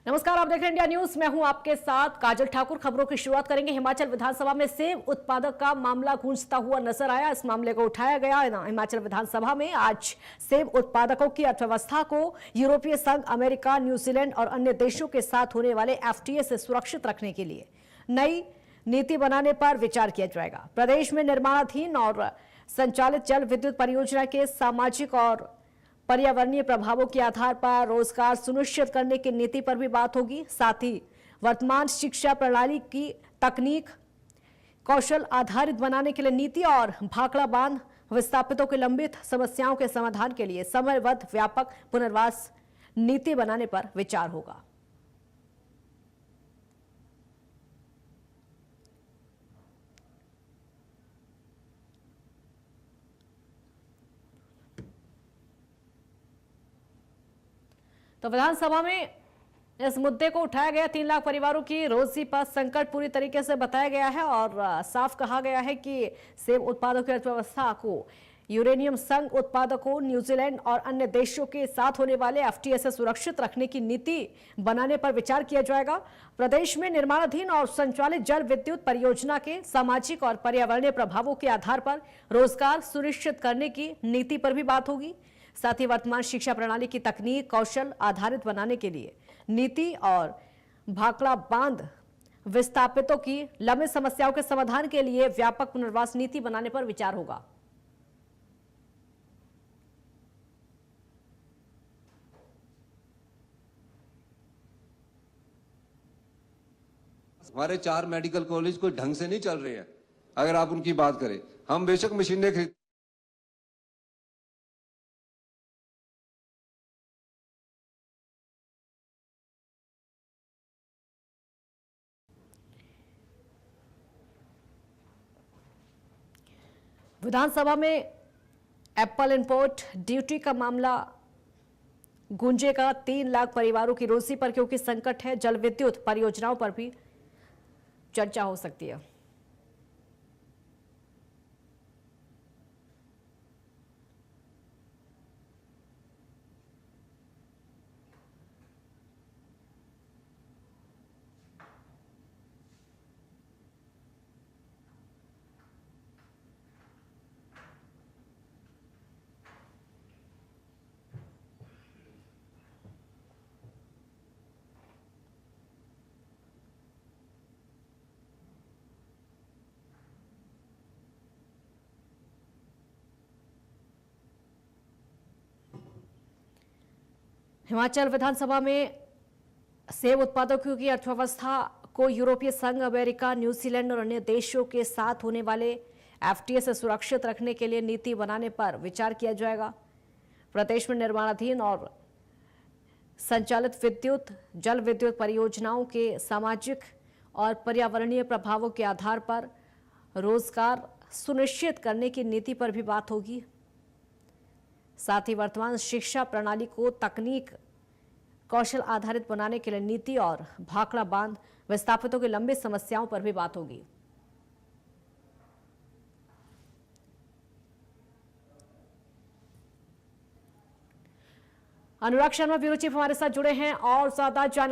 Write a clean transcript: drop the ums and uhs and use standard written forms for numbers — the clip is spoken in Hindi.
नमस्कार, आप देख रहे हैं इंडिया न्यूज। मैं हूं आपके साथ काजल ठाकुर। खबरों की शुरुआत करेंगे। हिमाचल विधानसभा में सेब उत्पादक का मामला गूंजता हुआ नजर आया। इस मामले को उठाया गया हिमाचल विधानसभा में। आज सेब उत्पादकों की अर्थव्यवस्था को यूरोपीय संघ, अमेरिका, न्यूजीलैंड और अन्य देशों के साथ होने वाले एफटीए से सुरक्षित रखने के लिए नई नीति बनाने पर विचार किया जाएगा। प्रदेश में निर्माणाधीन और संचालित जल विद्युत परियोजना के सामाजिक और पर्यावरणीय प्रभावों के आधार पर रोजगार सुनिश्चित करने की नीति पर भी बात होगी। साथ ही वर्तमान शिक्षा प्रणाली की तकनीक कौशल आधारित बनाने के लिए नीति और भाखड़ा बांध विस्थापितों की लंबित समस्याओं के समाधान के लिए समयबद्ध व्यापक पुनर्वास नीति बनाने पर विचार होगा। तो विधानसभा में इस मुद्दे को उठाया गया। 3 लाख परिवारों की रोजी पर संकट पूरी तरीके से बताया गया है और साफ कहा गया है कि सेब उत्पादकों की अर्थव्यवस्था को यूरेनियम संघ उत्पादकों, न्यूजीलैंड और अन्य देशों के साथ होने वाले एफटीए से सुरक्षित रखने की नीति बनाने पर विचार किया जाएगा। प्रदेश में निर्माणाधीन और संचालित जल विद्युत परियोजना के सामाजिक और पर्यावरणीय प्रभावों के आधार पर रोजगार सुनिश्चित करने की नीति पर भी बात होगी। साथ ही वर्तमान शिक्षा प्रणाली की तकनीक कौशल आधारित बनाने के लिए नीति और भाखड़ा बांध विस्थापितों की लंबित समस्याओं के समाधान के लिए व्यापक पुनर्वास नीति बनाने पर विचार होगा। हमारे 4 मेडिकल कॉलेज कोई ढंग से नहीं चल रहे हैं। अगर आप उनकी बात करें, हम बेशक मशीनें खरीद विधानसभा में एप्पल इंपोर्ट ड्यूटी का मामला गूंजेगा। 3 लाख परिवारों की रोजी पर क्योंकि संकट है। जल विद्युत परियोजनाओं पर भी चर्चा हो सकती है। हिमाचल विधानसभा में सेब उत्पादकों की अर्थव्यवस्था को यूरोपीय संघ, अमेरिका, न्यूजीलैंड और अन्य देशों के साथ होने वाले एफटीए से सुरक्षित रखने के लिए नीति बनाने पर विचार किया जाएगा। प्रदेश में निर्माणाधीन और संचालित जल विद्युत परियोजनाओं के सामाजिक और पर्यावरणीय प्रभावों के आधार पर रोजगार सुनिश्चित करने की नीति पर भी बात होगी। साथ ही वर्तमान शिक्षा प्रणाली को तकनीक कौशल आधारित बनाने के लिए नीति और भाखड़ा बांध विस्थापितों की लंबी समस्याओं पर भी बात होगी। अनुराग शर्मा ब्यूरो चीफ हमारे साथ जुड़े हैं और ज्यादा जानकारी